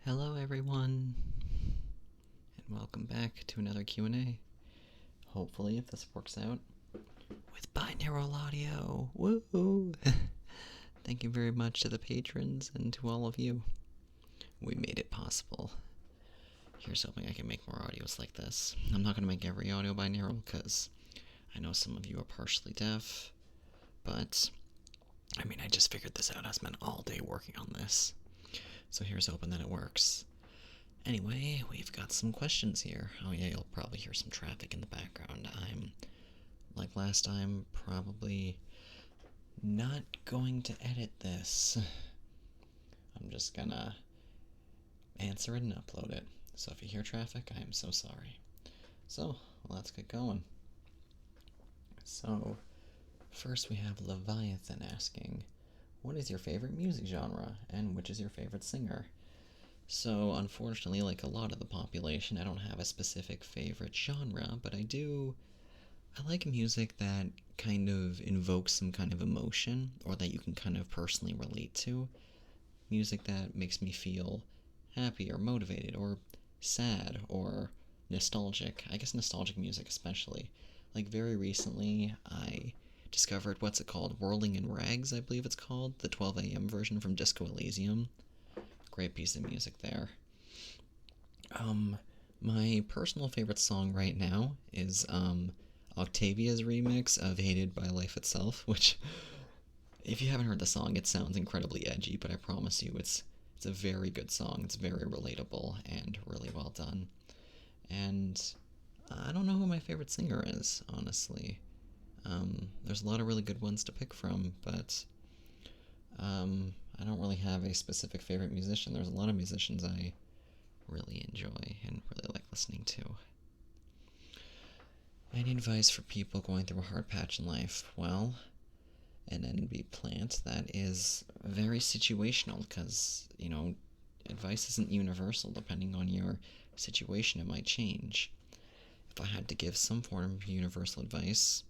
Hello everyone, and welcome back to another Q&A. Hopefully, if this works out, with binaural audio. Woo! Thank you very much to the patrons and to all of you. We made it possible. Here's hoping I can make more audios like this. I'm not going to make every audio binaural because I know some of you are partially deaf, but I just figured this out. I spent all day working on this. So here's hoping that it works. Anyway, we've got some questions here. Oh yeah, you'll probably hear some traffic in the background. I'm, like last time, probably not going to edit this. I'm just gonna answer it and upload it. So if you hear traffic, I am so sorry. So, let's get going. So, first we have Leviathan asking, what is your favorite music genre, and which is your favorite singer? So, unfortunately, like a lot of the population, I don't have a specific favorite genre, but I like music that kind of invokes some kind of emotion, or that you can kind of personally relate to. Music that makes me feel happy, or motivated, or sad, or nostalgic. I guess nostalgic music especially. Like, very recently, I discovered, what's it called? Whirling in Rags, I believe it's called. The 12 a.m. version from Disco Elysium. Great piece of music there. My personal favorite song right now is Octavia's remix of Hated by Life Itself, which, if you haven't heard the song, it sounds incredibly edgy, but I promise you it's a very good song. It's very relatable and really well done. And I don't know who my favorite singer is, honestly. There's a lot of really good ones to pick from, but I don't really have a specific favorite musician. There's a lot of musicians I really enjoy and really like listening to. Any advice for people going through a hard patch in life? Well, an NB plant, that is very situational because, advice isn't universal. Depending on your situation, it might change. If I had to give some form of universal advice,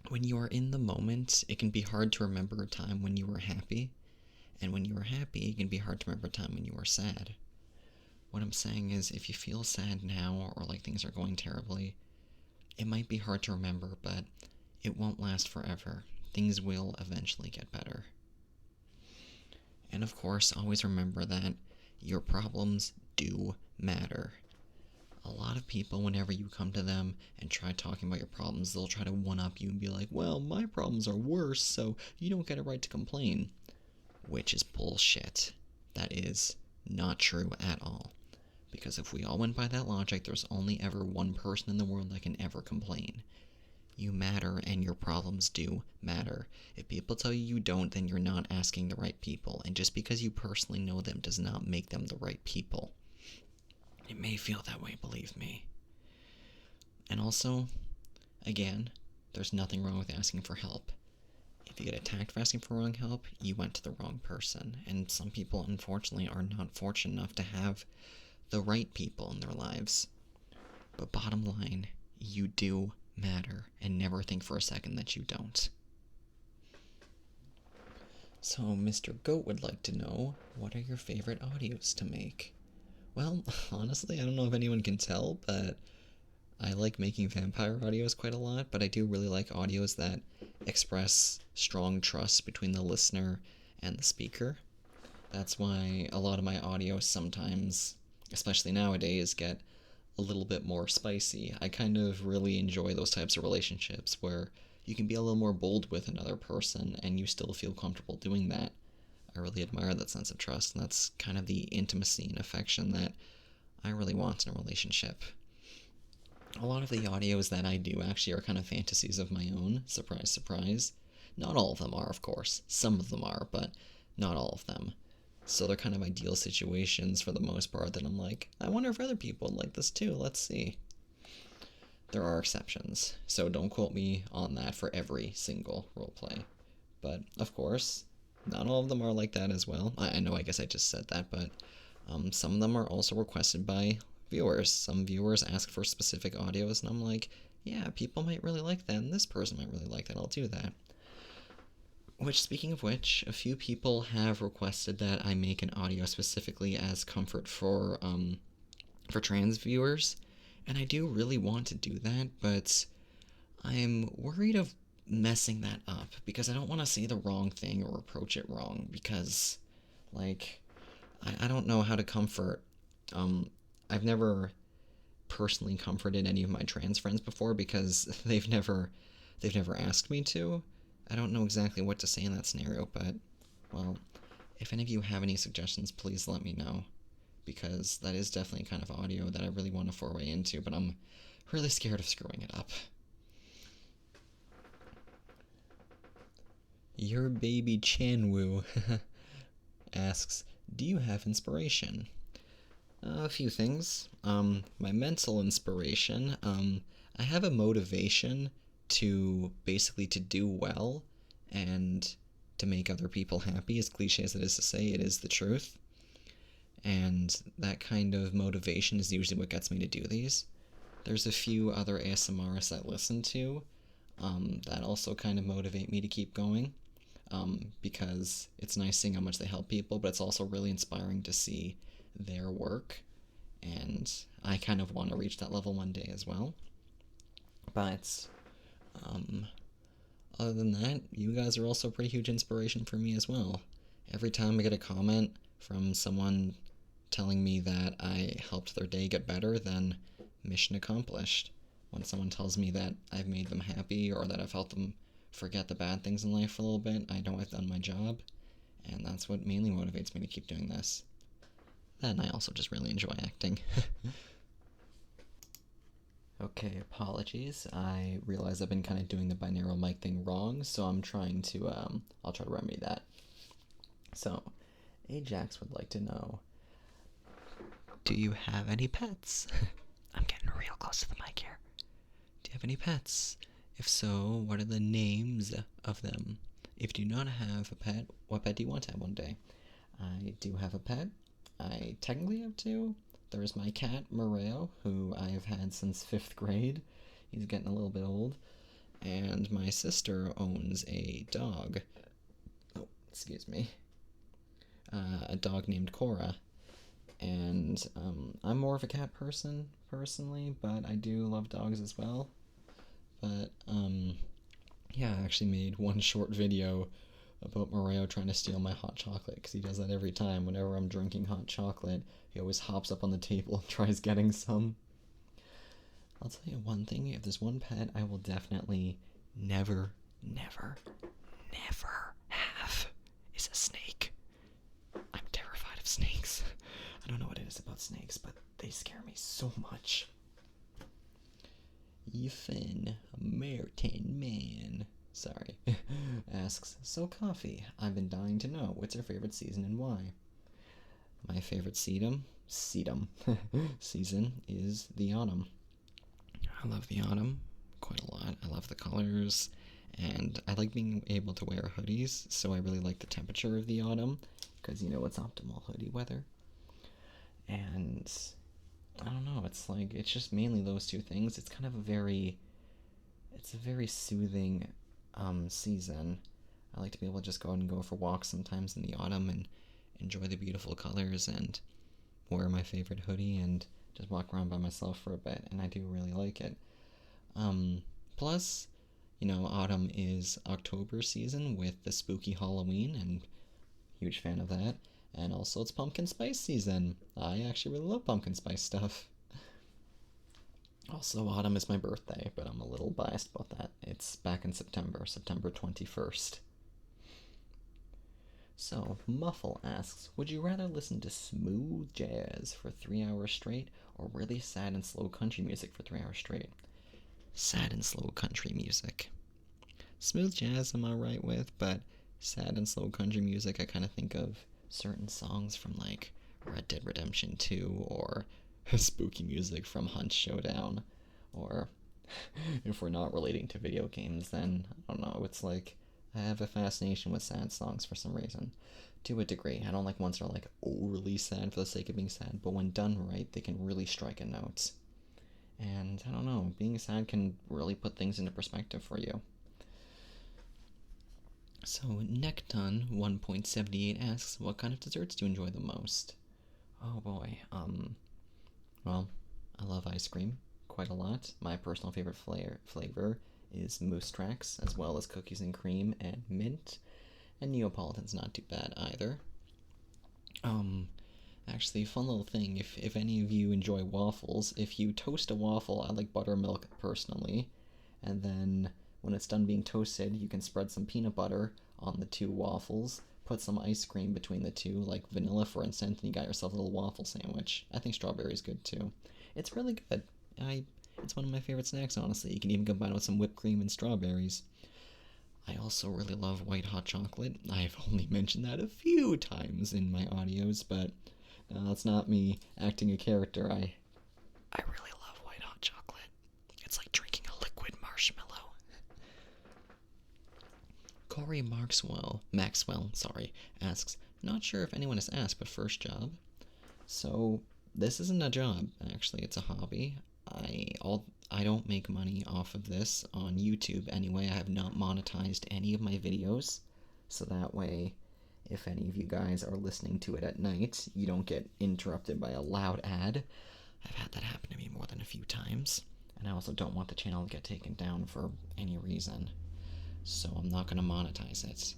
when you are in the moment, it can be hard to remember a time when you were happy, and when you were happy, it can be hard to remember a time when you were sad. What I'm saying is, if you feel sad now, or like things are going terribly, it might be hard to remember, but it won't last forever. Things will eventually get better. And of course, always remember that your problems do matter. A lot of people, whenever you come to them and try talking about your problems, they'll try to one-up you and be like, well, my problems are worse, so you don't get a right to complain. Which is bullshit. That is not true at all. Because if we all went by that logic, there's only ever one person in the world that can ever complain. You matter, and your problems do matter. If people tell you don't, then you're not asking the right people. And just because you personally know them does not make them the right people. It may feel that way, believe me. And also, again, there's nothing wrong with asking for help. If you get attacked for asking for wrong help, you went to the wrong person. And some people, unfortunately, are not fortunate enough to have the right people in their lives. But bottom line, you do matter, and never think for a second that you don't. So, Mr. Goat would like to know, what are your favorite audios to make? Well, honestly, I don't know if anyone can tell, but I like making vampire audios quite a lot, but I do really like audios that express strong trust between the listener and the speaker. That's why a lot of my audios sometimes, especially nowadays, get a little bit more spicy. I kind of really enjoy those types of relationships where you can be a little more bold with another person and you still feel comfortable doing that. I really admire that sense of trust, and that's kind of the intimacy and affection that I really want in a relationship. A lot of the audios that I do actually are kind of fantasies of my own. Surprise, surprise. Not all of them are, of course. Some of them are, but not all of them. So they're kind of ideal situations for the most part that I'm like, I wonder if other people like this too. Let's see. There are exceptions, so don't quote me on that for every single roleplay. But, of course, not all of them are like that as well. I know, I guess I just said that, but some of them are also requested by viewers. Some viewers ask for specific audios, and I'm like, yeah, people might really like that, and this person might really like that, I'll do that. Which, speaking of which, a few people have requested that I make an audio specifically as comfort for trans viewers, and I do really want to do that, but I'm worried of messing that up because I don't want to say the wrong thing or approach it wrong because, like, I don't know how to comfort. Um, I've never personally comforted any of my trans friends before because they've never asked me to. I don't know exactly what to say in that scenario, but well, if any of you have any suggestions, please let me know because that is definitely kind of audio that I really want to foray into, but I'm really scared of screwing it up. Your baby Chanwoo asks, do you have inspiration? A few things. My mental inspiration. I have a motivation to basically to do well and to make other people happy. As cliche as it is to say, it is the truth. And that kind of motivation is usually what gets me to do these. There's a few other ASMRs I listen to that also kind of motivate me to keep going. Because it's nice seeing how much they help people, but it's also really inspiring to see their work, and I kind of want to reach that level one day as well. But other than that, you guys are also a pretty huge inspiration for me as well. Every time I get a comment from someone telling me that I helped their day get better, then mission accomplished. When someone tells me that I've made them happy or that I've helped them forget the bad things in life for a little bit, I know I've done my job, and that's what mainly motivates me to keep doing this. And I also just really enjoy acting. Okay, apologies. I realize I've been kind of doing the binaural mic thing wrong, so I'm trying to, I'll try to remedy that. So, Ajax would like to know, do you have any pets? I'm getting real close to the mic here. Do you have any pets? If so, what are the names of them? If you do not have a pet, what pet do you want to have one day? I do have a pet. I technically have two. There's my cat, Moreo, who I've had since 5th grade. He's getting a little bit old. And my sister owns a dog. Oh, excuse me. A dog named Cora. And I'm more of a cat person, personally, but I do love dogs as well. But, yeah, I actually made one short video about Moreo trying to steal my hot chocolate, because he does that every time. Whenever I'm drinking hot chocolate, he always hops up on the table and tries getting some. I'll tell you one thing, if there's one pet I will definitely never have, is a snake. I'm terrified of snakes. I don't know what it is about snakes, but they scare me so much. Ethan, American man, asks, so coffee, I've been dying to know, what's your favorite season and why? My favorite season is the autumn. I love the autumn quite a lot. I love the colors, and I like being able to wear hoodies, so I really like the temperature of the autumn, because it's optimal hoodie weather. And I don't know, it's just mainly those two things. It's kind of a very soothing season. I like to be able to just go out and go for walks sometimes in the autumn and enjoy the beautiful colors and wear my favorite hoodie and just walk around by myself for a bit, and I do really like it. Plus, autumn is October season with the spooky Halloween, and huge fan of that. And also it's pumpkin spice season. I actually really love pumpkin spice stuff. Also, autumn is my birthday, but I'm a little biased about that. It's back in September 21st. So, Muffle asks, would you rather listen to smooth jazz for 3 hours straight, or really sad and slow country music for 3 hours straight? Sad and slow country music. Smooth jazz I'm alright with, but sad and slow country music, I kind of think of certain songs from, like, Red Dead Redemption 2, or spooky music from Hunt Showdown, or if we're not relating to video games, then, I don't know, it's like, I have a fascination with sad songs for some reason. To a degree. I don't like ones that are, like, overly sad for the sake of being sad, but when done right, they can really strike a note. And, I don't know, being sad can really put things into perspective for you. So Necton1.78 asks, what kind of desserts do you enjoy the most? Oh boy. Well, I love ice cream quite a lot. My personal favorite flavor is Moose Tracks, as well as cookies and cream and mint. And Neapolitan's not too bad either. Actually, fun little thing, if any of you enjoy waffles, if you toast a waffle, I like buttermilk personally, and then when it's done being toasted, you can spread some peanut butter on the two waffles, put some ice cream between the two, like vanilla for instance, and you got yourself a little waffle sandwich. I think strawberry is good too. It's really good. It's one of my favorite snacks, honestly. You can even combine it with some whipped cream and strawberries. I also really love white hot chocolate. I've only mentioned that a few times in my audios, but it's not me acting a character. I really love white hot chocolate. It's like drinking a liquid marshmallow. Corey Maxwell, asks, not sure if anyone has asked, but first job. So this isn't a job, actually, it's a hobby. I don't make money off of this on YouTube anyway. I have not monetized any of my videos, so that way, if any of you guys are listening to it at night, you don't get interrupted by a loud ad. I've had that happen to me more than a few times, and I also don't want the channel to get taken down for any reason, so I'm not going to monetize it.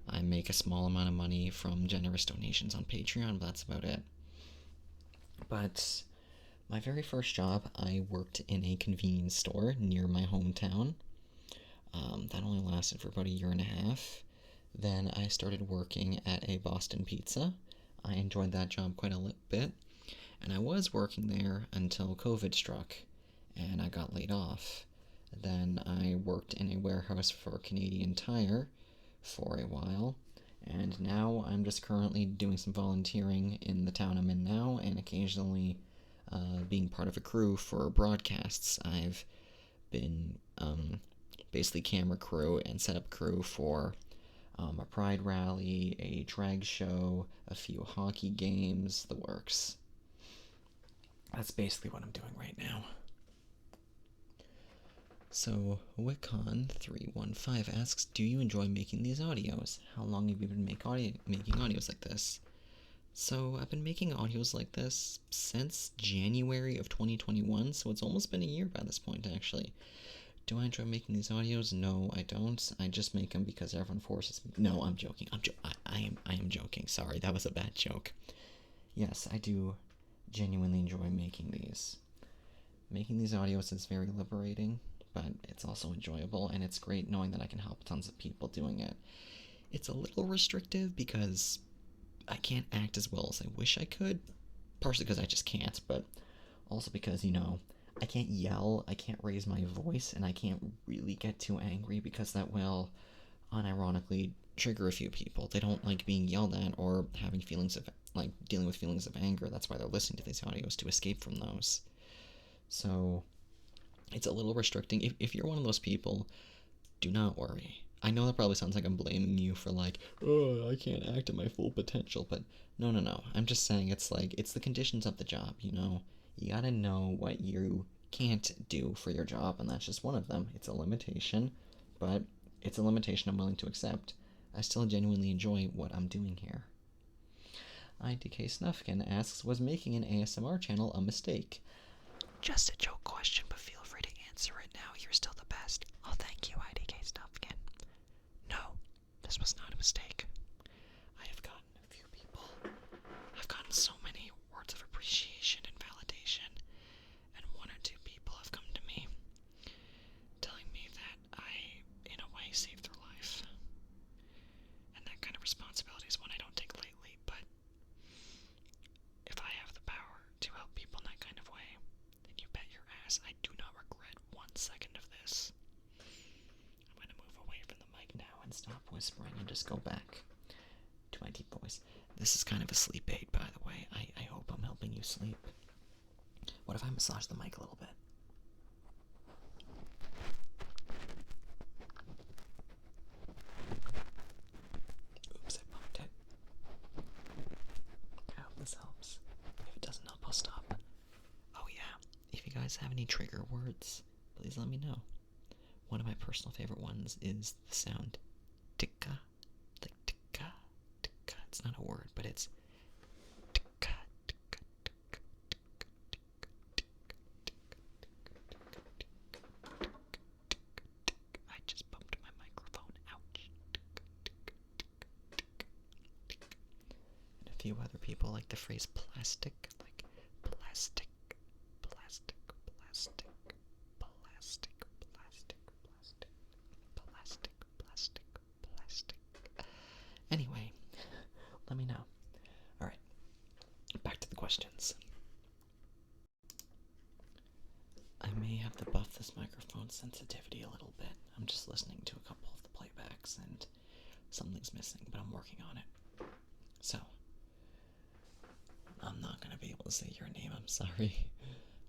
I make a small amount of money from generous donations on Patreon, but that's about it. But my very first job, I worked in a convenience store near my hometown. That only lasted for about a year and a half. Then I started working at a Boston Pizza. I enjoyed that job quite a bit, and I was working there until COVID struck, and I got laid off. Then I worked in a warehouse for Canadian Tire for a while, and now I'm just currently doing some volunteering in the town I'm in now, and occasionally being part of a crew for broadcasts. I've been basically camera crew and setup crew for a pride rally, a drag show, a few hockey games, the works. That's basically what I'm doing right now. So Wickon315 asks, do you enjoy making these audios? How long have you been making audios like this? So I've been making audios like this since January of 2021, so it's almost been a year by this point, actually. Do I enjoy making these audios? No, I don't. I just make them because everyone forces me. No, I'm joking. I am joking. Sorry, that was a bad joke. Yes, I do genuinely enjoy making these. Making these audios is very liberating, but it's also enjoyable, and it's great knowing that I can help tons of people doing it. It's a little restrictive because I can't act as well as I wish I could, partially because I just can't, but also because, I can't yell, I can't raise my voice, and I can't really get too angry because that will unironically trigger a few people. They don't like being yelled at or having dealing with feelings of anger. That's why they're listening to these audios, to escape from those. So it's a little restricting. If you're one of those people, do not worry. I know that probably sounds like I'm blaming you for oh, I can't act at my full potential, but no. I'm just saying it's the conditions of the job, You gotta know what you can't do for your job, and that's just one of them. It's a limitation, but it's a limitation I'm willing to accept. I still genuinely enjoy what I'm doing here. IDK Snuffkin asks, was making an ASMR channel a mistake? Just a joke question, but feel free to answer it now. You're still the best. Oh, thank you, IDK Snuffkin. No, this was not a mistake. I have gotten a few people. I've gotten so many words of appreciation and validation, and one or two people have come to me telling me that I, in a way, saved their life. And that kind of responsibility is one I don't take lightly, but if I have the power to help people in that kind of way, then you bet your ass I do not regret 1 second of this. I'm going to move away from the mic now and stop whispering and just go back to my deep voice. This is kind of a sleep aid, by the way. I hope I'm helping you sleep. What if I massage the mic a little bit? Oops, I bumped it. I hope this helps. If it doesn't help, I'll stop. Oh yeah, if you guys have any trigger words, please let me know. One of my personal favorite ones is the sound ticka it's not a word, but it's... I just bumped my microphone. Ouch. And a few other people like the phrase plastic, like plastic, plastic, plastic, plastic, plastic, plastic, plastic, plastic, plastic. Anyway, let me know. Alright, back to the questions. I may have to buff this microphone sensitivity a little bit. I'm just listening to a couple of the playbacks and something's missing, but I'm working on it. So, I'm not going to be able to say your name, I'm sorry.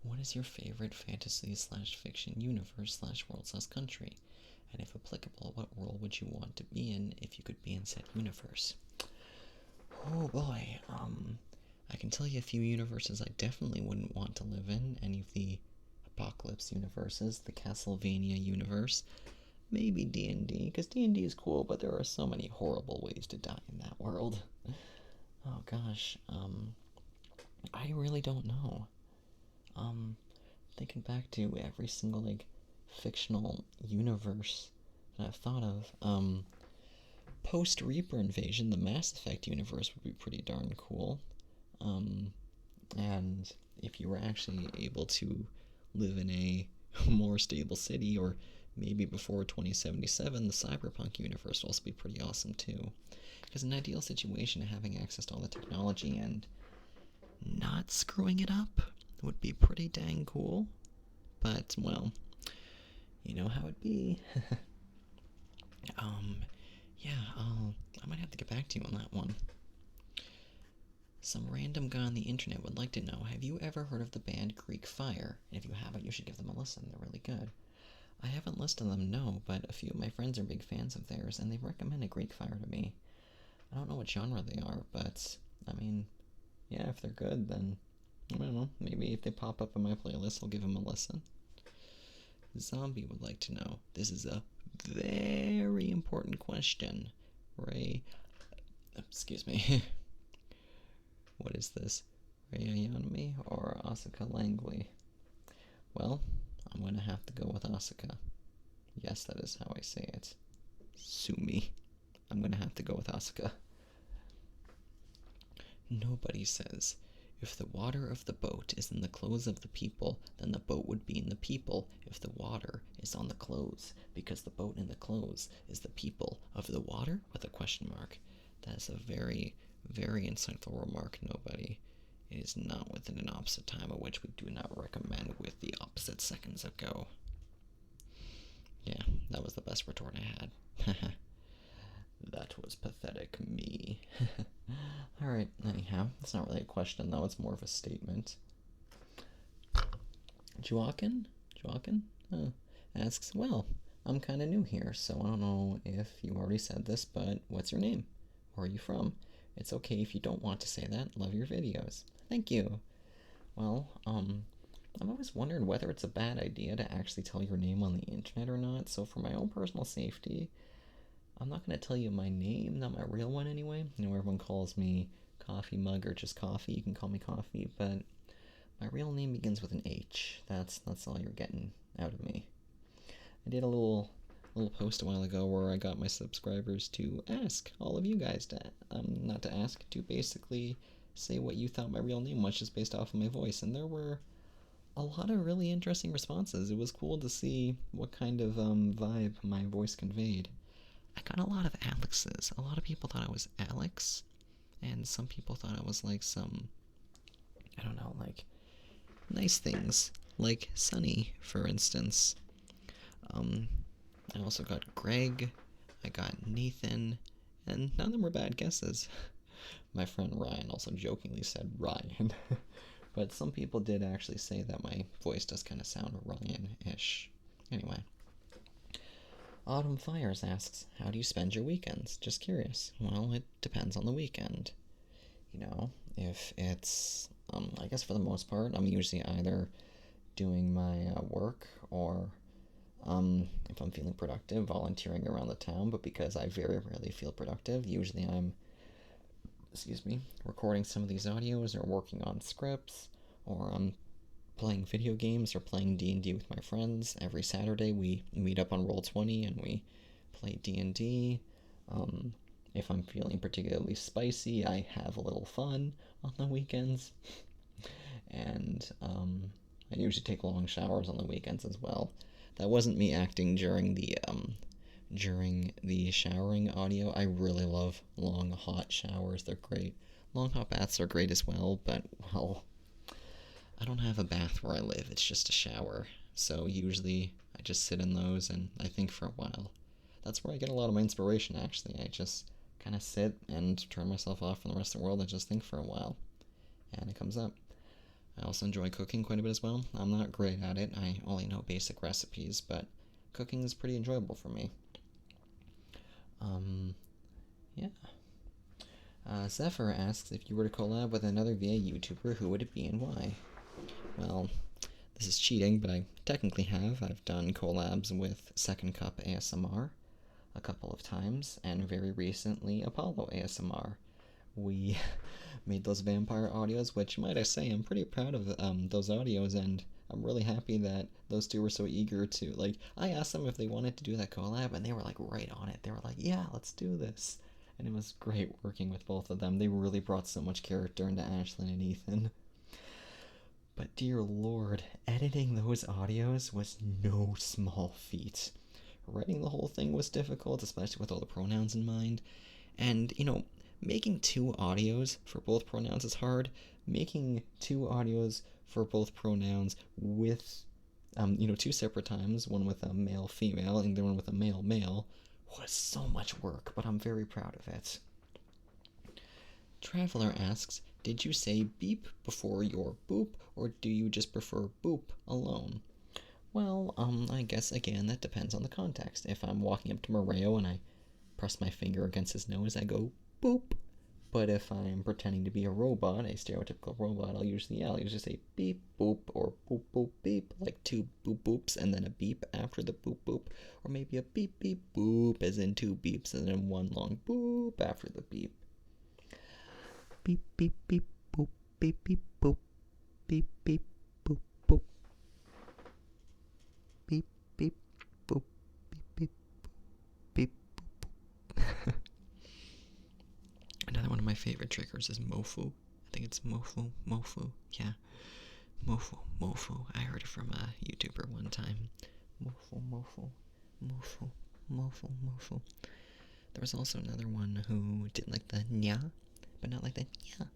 What is your favorite fantasy/fiction universe/world/country? And if applicable, what role would you want to be in if you could be in said universe? Oh boy, I can tell you a few universes I definitely wouldn't want to live in. Any of the Apocalypse universes, the Castlevania universe, maybe D&D, because D&D is cool, but there are so many horrible ways to die in that world. Oh gosh, I really don't know. Thinking back to every single, like, fictional universe that I've thought of, post-Reaper invasion, the Mass Effect universe would be pretty darn cool. And if you were actually able to live in a more stable city, or maybe before 2077, the Cyberpunk universe will also be pretty awesome too. Because an ideal situation, having access to all the technology and not screwing it up would be pretty dang cool. But, well, you know how it be. Yeah, I might have to get back to you on that one. Some random guy on the internet would like to know, have you ever heard of the band Greek Fire? And if you haven't, you should give them a listen. They're really good. I haven't listened to them, no, but a few of my friends are big fans of theirs, and they've recommended Greek Fire to me. I don't know what genre they are, but, I mean, yeah, if they're good, then, I don't know, maybe if they pop up in my playlist, I'll give them a listen. Zombie would like to know, this is a very important question, Ray, excuse me, what is this, Ray Ayanami or Asuka Langley? Well, I'm going to have to go with Asuka. Yes, that is how I say it. Sue me. I'm going to have to go with Asuka. Nobody says, if the water of the boat is in the clothes of the people, then the boat would be in the people if the water is on the clothes, because the boat in the clothes is the people of the water, with a question mark. That is a very, very insightful remark, nobody. It is not within an opposite time, of which we do not recommend with the opposite seconds ago. Yeah, that was the best retort I had. That was pathetic me. Alright, anyhow, it's not really a question though, it's more of a statement. Joaquin asks, well, I'm kinda new here, so I don't know if you already said this, but what's your name? Where are you from? It's okay if you don't want to say that. Love your videos. Thank you. Well, I've always wondered whether it's a bad idea to actually tell your name on the internet or not, so for my own personal safety, I'm not going to tell you my name, not my real one anyway. You know, everyone calls me Coffee Mug or just Coffee. You can call me Coffee, but my real name begins with an H. That's all you're getting out of me. I did a little post a while ago where I got my subscribers to ask all of you guys to, not to ask, to basically say what you thought my real name was just based off of my voice, and there were a lot of really interesting responses. It was cool to see what kind of vibe my voice conveyed. I got a lot of Alexes. A lot of people thought I was Alex, and some people thought I was like some, I don't know, like nice things, like Sunny, for instance. I also got Greg, I got Nathan, and none of them were bad guesses. My friend Ryan also jokingly said Ryan, but some people did actually say that my voice does kind of sound Ryan-ish. Anyway. Autumn Fires asks, how do you spend your weekends? Just curious. Well, it depends on the weekend. You know, if it's, I guess for the most part, I'm usually either doing my work or, if I'm feeling productive, volunteering around the town, but because I very rarely feel productive, usually I'm excuse me, recording some of these audios or working on scripts, or I'm playing video games or playing D&D with my friends. Every Saturday we meet up on Roll20 and we play D&D. If I'm feeling particularly spicy, I have a little fun on the weekends. And I usually take long showers on the weekends as well. That wasn't me acting during the showering audio. I really love long hot showers. They're great. Long hot baths are great as well, but well, I don't have a bath where I live. It's just a shower. So usually I just sit in those and I think for a while. That's where I get a lot of my inspiration, actually. I just kind of sit and turn myself off from the rest of the world and just think for a while. And it comes up. I also enjoy cooking quite a bit as well. I'm not great at it. I only know basic recipes, but cooking is pretty enjoyable for me. Yeah. Zephyr asks, if you were to collab with another VA YouTuber, who would it be and why? Well, this is cheating, but I technically have. I've done collabs with Second Cup ASMR a couple of times, and very recently Apollo ASMR. We made those vampire audios, which, might I say, I'm pretty proud of those audios, and I'm really happy that those two were so eager to, like, I asked them if they wanted to do that collab, and they were, like, right on it. They were like, yeah, let's do this. And it was great working with both of them. They really brought so much character into Ashlyn and Ethan. But dear lord, editing those audios was no small feat. Writing the whole thing was difficult, especially with all the pronouns in mind. And, making two audios for both pronouns is hard. Making two audios for both pronouns with, two separate times, one with a male-female and the one with a male-male, was so much work, but I'm very proud of it. Traveler asks, did you say beep before your boop, or do you just prefer boop alone? Well, I guess, again, that depends on the context. If I'm walking up to Moreo and I press my finger against his nose, I go boop. But if I'm pretending to be a robot, a stereotypical robot, I'll usually say beep boop or boop boop beep, like two boop boops and then a beep after the boop boop, or maybe a beep beep boop as in two beeps and then one long boop after the beep. Beep beep beep boop beep beep boop beep beep boop boop beep beep boop beep beep boop. Another one of my favorite triggers is mofu. I think it's mofu. Yeah, mofu. I heard it from a YouTuber one time. Mofu. There was also another one who did like the nya, but not like the nya.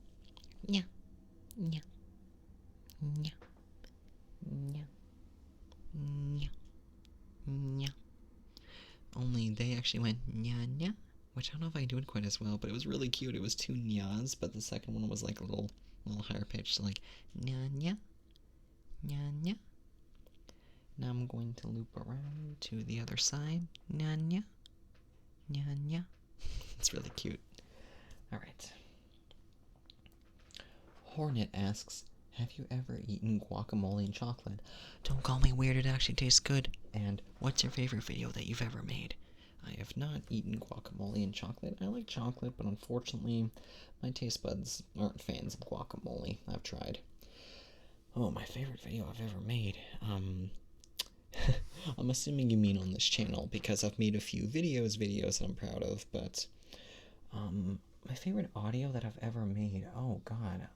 Only they actually went nya, which I don't know if I can do it quite as well, but it was really cute. It was two nyas, but the second one was like a little higher pitched, so like nya. Now I'm going to loop around to the other side. Nya. It's really cute. Alright. Hornet asks, have you ever eaten guacamole and chocolate? Don't call me weird, it actually tastes good. And what's your favorite video that you've ever made? I have not eaten guacamole and chocolate. I like chocolate, but unfortunately, my taste buds aren't fans of guacamole. I've tried. Oh, my favorite video I've ever made. I'm assuming you mean on this channel, because I've made a few videos that I'm proud of, but my favorite audio that I've ever made, oh god,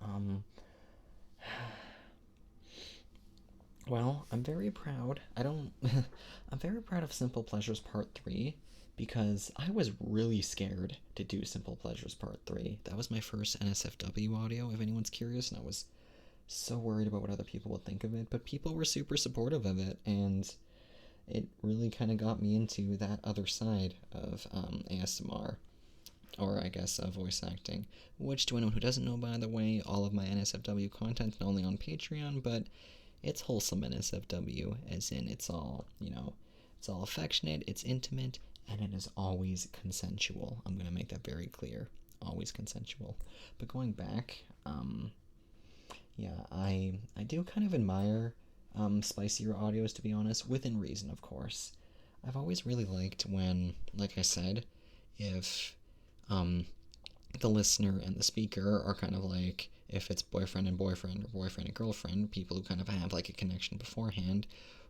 well, I'm very proud. I'm very proud of Simple Pleasures Part 3, because I was really scared to do Simple Pleasures Part 3. That was my first NSFW audio, if anyone's curious, and I was so worried about what other people would think of it, but people were super supportive of it, and it really kind of got me into that other side of ASMR, or I guess voice acting, which, to anyone who doesn't know, by the way, all of my NSFW content is not only on Patreon, but it's wholesome NSFW, as in it's all, it's all affectionate, it's intimate, and it is always consensual. I'm going to make that very clear. Always consensual. But going back, yeah, I do kind of admire spicier audios, to be honest, within reason, of course. I've always really liked when, like I said, if the listener and the speaker are kind of like, if it's boyfriend and boyfriend or boyfriend and girlfriend, people who kind of have like a connection beforehand,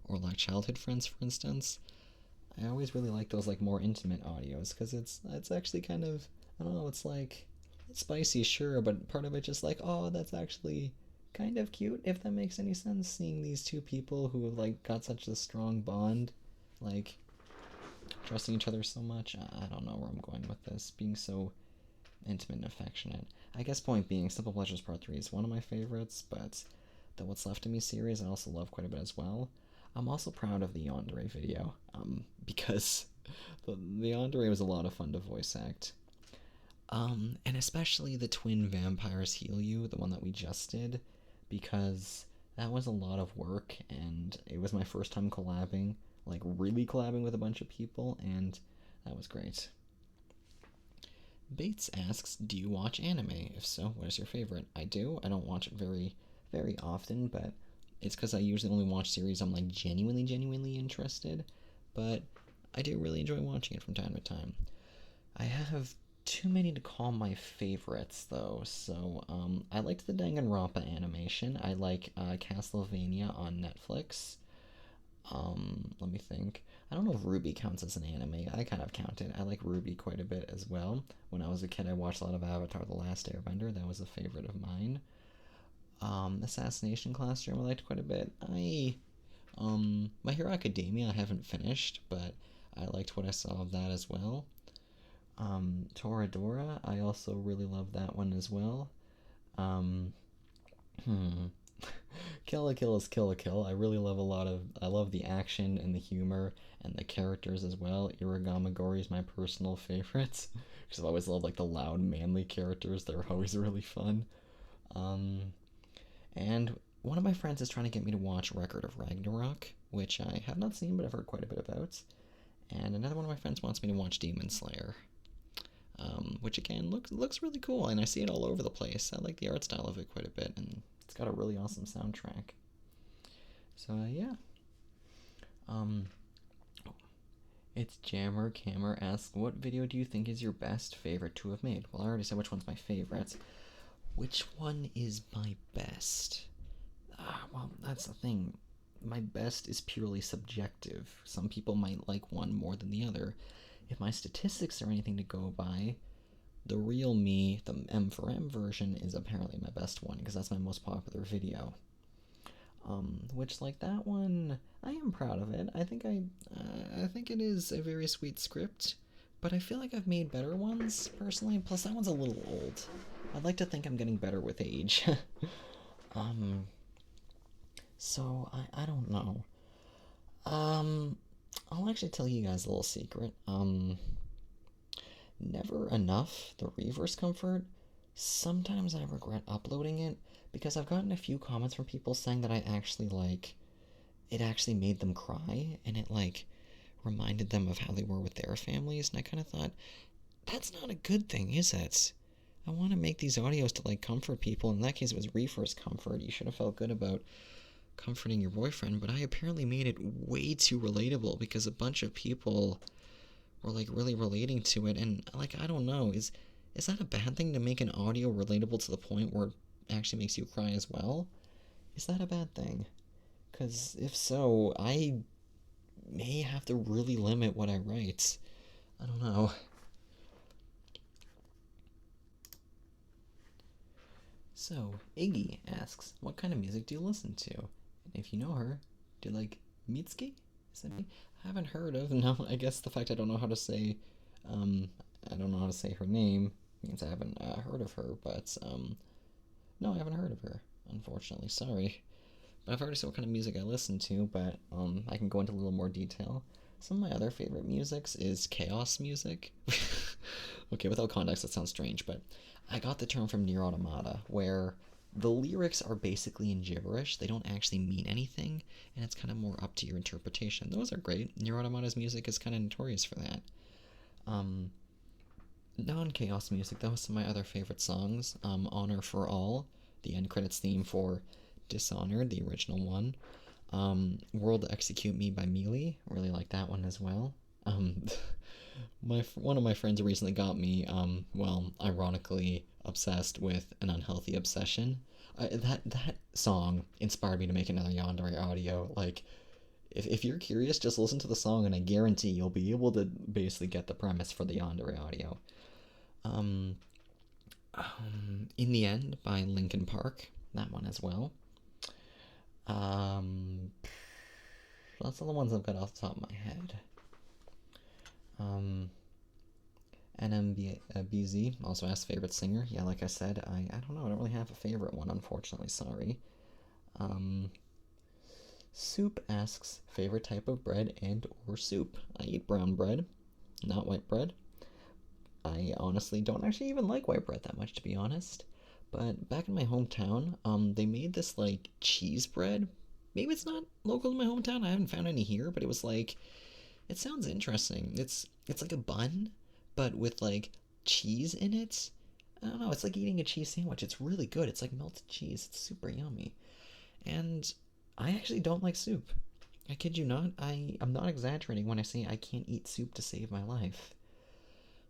or like childhood friends, for instance. I always really like those like more intimate audios because it's actually kind of, I don't know, it's like it's spicy, sure, but part of it just like, oh, that's actually kind of cute, if that makes any sense, seeing these two people who have like got such a strong bond, like trusting each other so much. I don't know where I'm going with this, being so intimate and affectionate. I guess point being, Simple Pleasures Part 3 is one of my favorites, but the What's Left of Me series I also love quite a bit as well. I'm also proud of the Yandere video, because the Yandere was a lot of fun to voice act. And especially the Twin Vampires Heal You, the one that we just did, because that was a lot of work, and it was my first time collabing, like really collabing with a bunch of people, and that was great. Bates asks, do you watch anime? If so, what is your favorite? I do. I don't watch it very often, but it's because I usually only watch series I'm like genuinely interested. But I do really enjoy watching it from time to time. I have too many to call my favorites though. So I liked the Danganronpa animation. I like Castlevania on Netflix. Let me think. I don't know if Ruby counts as an anime. I kind of count it. I like Ruby quite a bit as well. When I was a kid, I watched a lot of Avatar: The Last Airbender. That was a favorite of mine. Assassination Classroom I liked quite a bit. My Hero Academia I haven't finished, but I liked what I saw of that as well. Toradora I also really love that one as well. Um, hmm. Kill la Kill is Kill la Kill. I love the action and the humor and the characters as well. Iragamagori is my personal favorite because I've always loved like the loud manly characters. They're always really fun. Um, and one of my friends is trying to get me to watch Record of Ragnarok, which I have not seen but I've heard quite a bit about. And another one of my friends wants me to watch Demon Slayer, which again looks really cool, and I see it all over the place. I like the art style of it quite a bit, and it's got a really awesome soundtrack. So yeah. Um, it's Jammer Cammer asks, what video do you think is your best favorite to have made? Well, I already said which one's my favorite. Which one is my best? Well, that's the thing. My best is purely subjective. Some people might like one more than the other. If my statistics are anything to go by, the real me, the M for M version, is apparently my best one because that's my most popular video. Which like that one, I am proud of it. I think it is a very sweet script, but I feel like I've made better ones personally. Plus, that one's a little old. I'd like to think I'm getting better with age. um, so I don't know. I'll actually tell you guys a little secret. Never Enough, the Reverse Comfort. Sometimes I regret uploading it because I've gotten a few comments from people saying that I actually like it actually made them cry and it like reminded them of how they were with their families, and I kind of thought that's not a good thing, is it? I want to make these audios to like comfort people. In that case, it was Reverse Comfort. You should have felt good about comforting your boyfriend, but I apparently made it way too relatable because a bunch of people were like really relating to it, and like I don't know, is that a bad thing to make an audio relatable to the point where it actually makes you cry as well? Is that a bad thing? Because if so, I may have to really limit what I write. I don't know. So, Iggy asks, what kind of music do you listen to? And if you know her, do you like Mitski? Is that me? I haven't heard of. No, I guess the fact I don't know how to say, I don't know how to say her name means I haven't heard of her, but, no, I haven't heard of her, unfortunately. Sorry. But I've already said what kind of music I listen to, but, I can go into a little more detail. Some of my other favorite musics is chaos music. Okay, without context, that sounds strange, but I got the term from Nier Automata, where the lyrics are basically in gibberish. They don't actually mean anything, and it's kind of more up to your interpretation. Those are great. Nier Automata's music is kind of notorious for that. Non-chaos music, that was some of my other favorite songs. Honor for All, the end credits theme for Dishonored, the original one. World Execute Me by Mealy, really like that one as well. Um, one of my friends recently got me, well, ironically obsessed with an unhealthy obsession. That song inspired me to make another Yandere audio. Like, if you're curious, just listen to the song, and I guarantee you'll be able to basically get the premise for the Yandere audio. Um, in the End by Linkin Park, that one as well. Um, that's all the ones I've got off the top of my head. Um, NMBZ also asked favorite singer. Yeah, like I said, I don't know. I don't really have a favorite one, unfortunately. Sorry. Um, Soup asks favorite type of bread and or soup. I eat brown bread, not white bread. I honestly don't actually even like white bread that much, to be honest. But back in my hometown, they made this like cheese bread. Maybe it's not local to my hometown. I haven't found any here, but it was like it sounds interesting. It's like a bun, but with like cheese in it. I don't know. It's like eating a cheese sandwich. It's really good. It's like melted cheese. It's super yummy. And I actually don't like soup. I kid you not. I'm not exaggerating when I say I can't eat soup to save my life.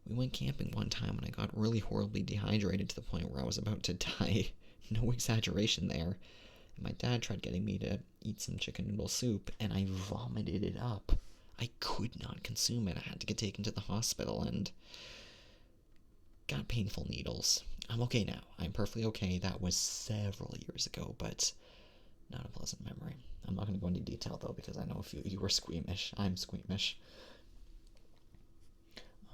We went camping one time and I got really horribly dehydrated to the point where I was about to die. No exaggeration there. And my dad tried getting me to eat some chicken noodle soup and I vomited it up. I could not consume it. I had to get taken to the hospital and got painful needles. I'm okay now. I'm perfectly okay. That was several years ago, but not a pleasant memory. I'm not going to go into detail though because I know if you were squeamish. I'm squeamish.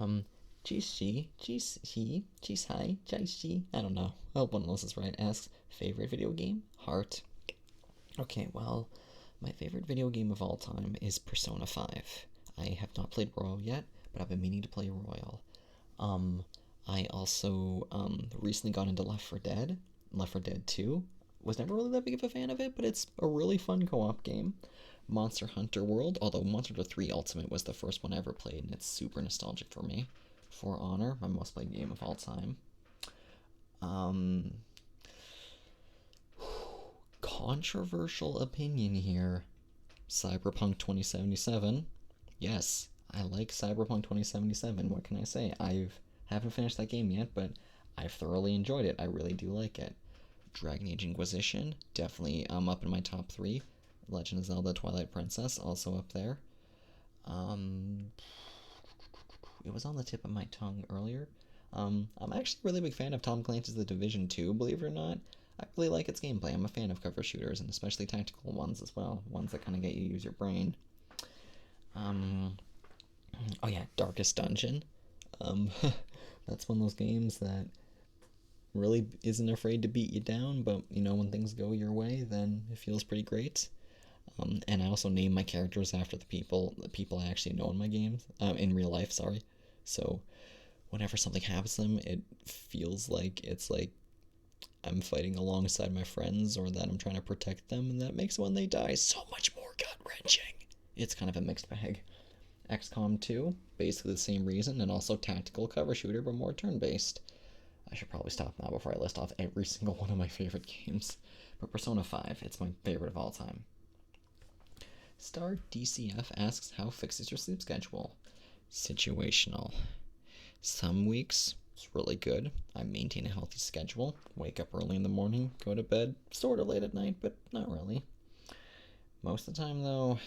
Jishi, Jishi, I don't know. I hope one of those is right. Asks, favorite video game? Heart. Okay, well, my favorite video game of all time is Persona 5. I have not played Royal yet, but I've been meaning to play Royal. Um, I also recently got into Left 4 Dead, Left 4 Dead 2. Was never really that big of a fan of it, but it's a really fun co-op game. Monster Hunter World, although Monster Hunter 3 Ultimate was the first one I ever played, and it's super nostalgic for me. For Honor, my most played game of all time. Um, Controversial opinion here. Cyberpunk 2077. Yes, I like Cyberpunk 2077. What can I say? Haven't finished that game yet, but I've thoroughly enjoyed it. I really do like it. Dragon Age Inquisition, definitely up in my top 3. Legend of Zelda Twilight Princess, also up there. It was on the tip of my tongue earlier. I'm actually a really big fan of Tom Clancy's The Division 2, believe it or not. I really like its gameplay. I'm a fan of cover shooters, and especially tactical ones as well. Ones that kind of get you to use your brain. Oh yeah, Darkest Dungeon. Um, that's one of those games that really isn't afraid to beat you down, but when things go your way, then it feels pretty great. And I also name my characters after the people I actually know in my games, in real life. Sorry. So whenever something happens to them, it feels like it's like I'm fighting alongside my friends or that I'm trying to protect them, and that makes when they die so much more gut wrenching. It's kind of a mixed bag. XCOM 2, basically the same reason, and also tactical cover shooter, but more turn based. I should probably stop now before I list off every single one of my favorite games. But Persona 5, it's my favorite of all time. Star DCF asks, how fixed is your sleep schedule? Situational. Some weeks it's really good. I maintain a healthy schedule. Wake up early in the morning, go to bed sort of late at night, but not really. Most of the time, though,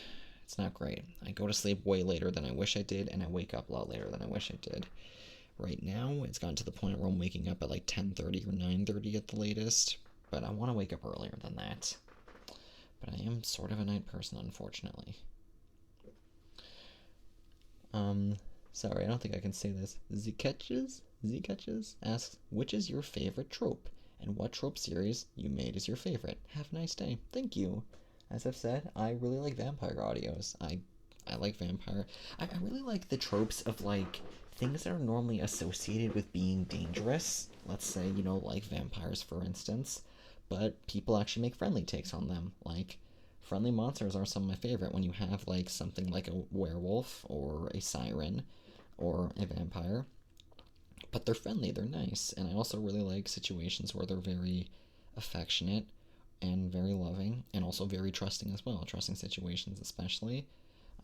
it's not great. I go to sleep way later than I wish I did, and I wake up a lot later than I wish I did. Right now, it's gotten to the point where I'm waking up at like 10:30 or 9:30 at the latest, but I want to wake up earlier than that. But I am sort of a night person, unfortunately. Sorry, I don't think I can say this. Zketches asks, which is your favorite trope? And what trope series you made is your favorite? Have a nice day. Thank you. As I've said, I really like vampire audios. I like vampire. I really like the tropes of like things that are normally associated with being dangerous. Let's say, like vampires, for instance. But people actually make friendly takes on them. Like, friendly monsters are some of my favorite when you have like something like a werewolf or a siren or a vampire. But they're friendly, they're nice. And I also really like situations where they're very affectionate and very loving and also very trusting as well. Trusting situations especially.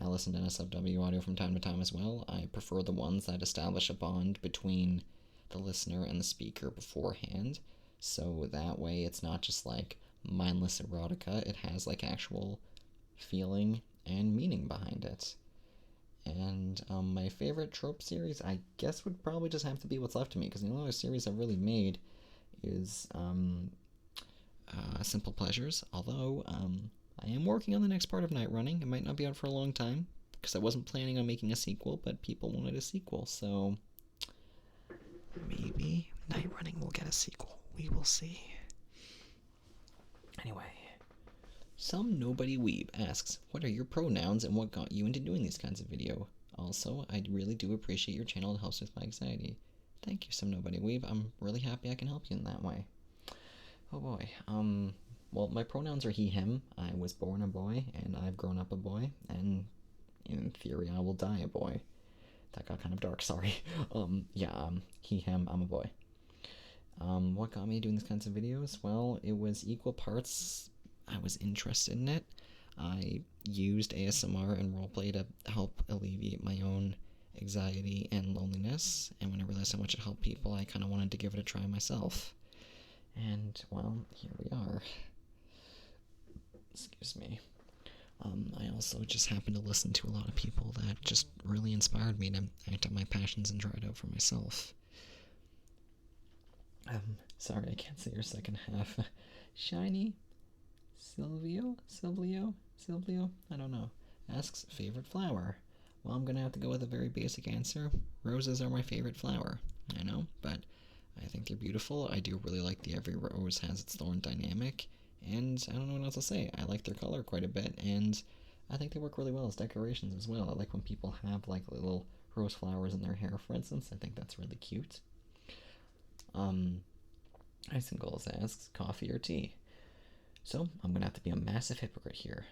I listen to NSFW audio from time to time as well. I prefer the ones that establish a bond between the listener and the speaker beforehand, so that way it's not just like mindless erotica, it has like actual feeling and meaning behind it. And my favorite trope series, I guess, would probably just have to be What's Left of Me, because the only other series I've really made is Simple Pleasures. Although I am working on the next part of Night Running. It might not be out for a long time, because I wasn't planning on making a sequel, but people wanted a sequel, so maybe Night Running will get a sequel. We will see. Anyway, some nobody weeb asks, what are your pronouns and what got you into doing these kinds of video? Also, I really do appreciate your channel. It helps with my anxiety. Thank you, some nobody weeb. I'm really happy I can help you in that way. Oh boy. Well, my pronouns are he, him. I was born a boy, and I've grown up a boy, and in theory I will die a boy. That got kind of dark, sorry. He, him, I'm a boy. What got me doing these kinds of videos? Well, it was equal parts I was interested in it. I used ASMR and roleplay to help alleviate my own anxiety and loneliness, and when I realized how much it helped people, I kind of wanted to give it a try myself. And, well, here we are. Excuse me. I also just happened to listen to a lot of people that just really inspired me to act out my passions and try it out for myself. Sorry, I can't say your second half. Shiny Silvio, I don't know, asks favorite flower. Well, I'm gonna have to go with a very basic answer. Roses are my favorite flower. I know, but I think they're beautiful. I do really like the every rose has its thorn dynamic, and I don't know what else to say. I like their color quite a bit, and I think they work really well as decorations as well. I like when people have like little rose flowers in their hair, for instance. I think that's really cute. Icingles asks, coffee or tea? So, I'm gonna have to be a massive hypocrite here.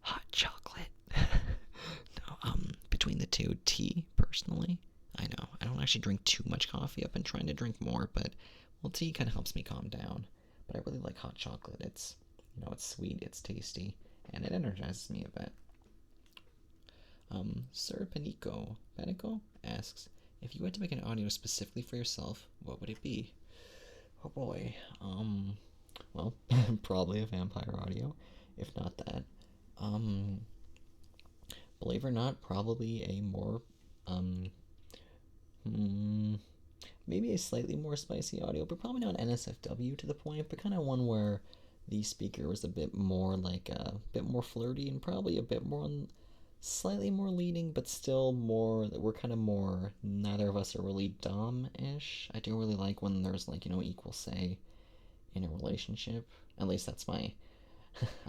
Hot chocolate. No, between the two, tea, personally. I know, I don't actually drink too much coffee. I've been trying to drink more, but, well, tea kind of helps me calm down. But I really like hot chocolate. It's, it's sweet, it's tasty, and it energizes me a bit. Sir Panico asks, if you had to make an audio specifically for yourself, what would it be? Oh boy, well, probably a vampire audio, if not that. Believe it or not, probably a more, maybe a slightly more spicy audio, but probably not NSFW to the point, but kind of one where the speaker was a bit more like a bit more flirty and probably a bit more slightly more leading, but still more that we're kind of more neither of us are really dom-ish. I do really like when there's like equal say in a relationship. At least that's my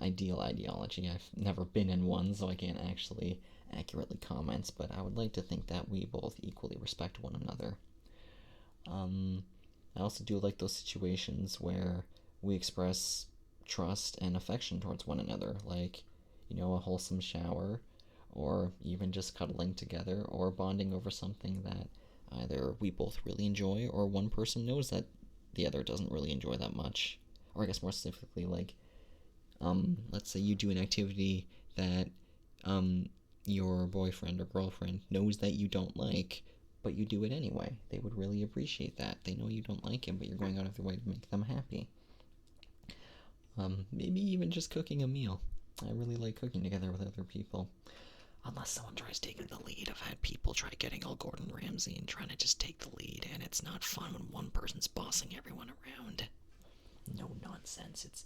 ideal ideology. I've never been in one, so I can't actually accurately comment, but I would like to think that we both equally respect one another. I also do like those situations where we express trust and affection towards one another, like, a wholesome shower, or even just cuddling together, or bonding over something that either we both really enjoy, or one person knows that the other doesn't really enjoy that much. Or I guess more specifically, like, let's say you do an activity that your boyfriend or girlfriend knows that you don't like, but you do it anyway. They would really appreciate that. They know you don't like it, but you're going out of your way to make them happy. Maybe even just cooking a meal. I really like cooking together with other people. Unless someone tries taking the lead. I've had people try getting all Gordon Ramsay and trying to just take the lead, and it's not fun when one person's bossing everyone around. No nonsense.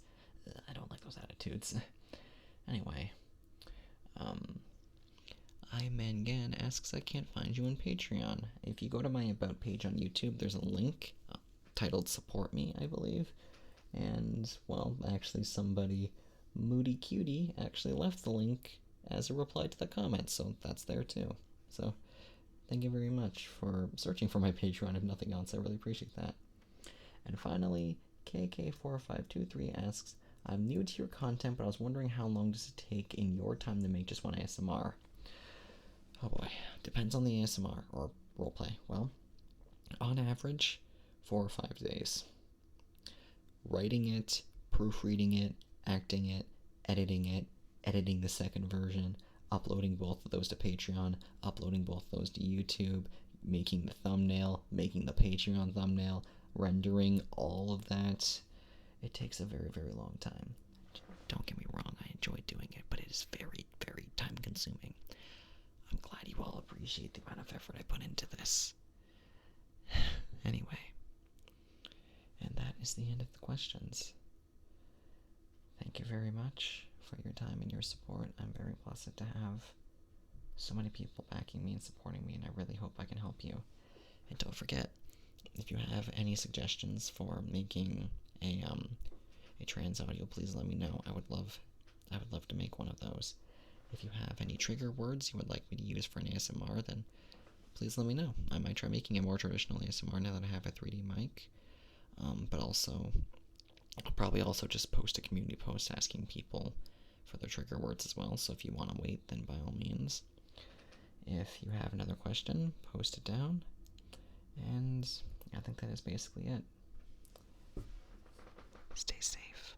I don't like those attitudes. Anyway, Imangan asks, I can't find you on Patreon. If you go to my About page on YouTube, there's a link titled Support Me, I believe. And, well, actually somebody, Moody Cutie, actually left the link as a reply to the comment, so that's there too. So, thank you very much for searching for my Patreon, if nothing else. I really appreciate that. And finally, KK4523 asks, I'm new to your content, but I was wondering how long does it take in your time to make just one ASMR? Oh boy, depends on the ASMR or roleplay. Well, on average, 4 or 5 days. Writing it, proofreading it, acting it, editing the second version, uploading both of those to Patreon, uploading both of those to YouTube, making the thumbnail, making the Patreon thumbnail, rendering all of that. It takes a very, very long time. Don't get me wrong, I enjoy doing it, but it is very, very time consuming. I'm glad you all appreciate the amount of effort I put into this. Anyway, and that is the end of the questions. Thank you very much for your time and your support. I'm very blessed to have so many people backing me and supporting me, and I really hope I can help you. And don't forget, if you have any suggestions for making a trans audio, please let me know. I would love to make one of those. If you have any trigger words you would like me to use for an ASMR, then please let me know. I might try making a more traditional ASMR now that I have a 3D mic. But also, I'll probably also just post a community post asking people for their trigger words as well, so if you want to wait, then by all means. If you have another question, post it down, and I think that is basically it. Stay safe.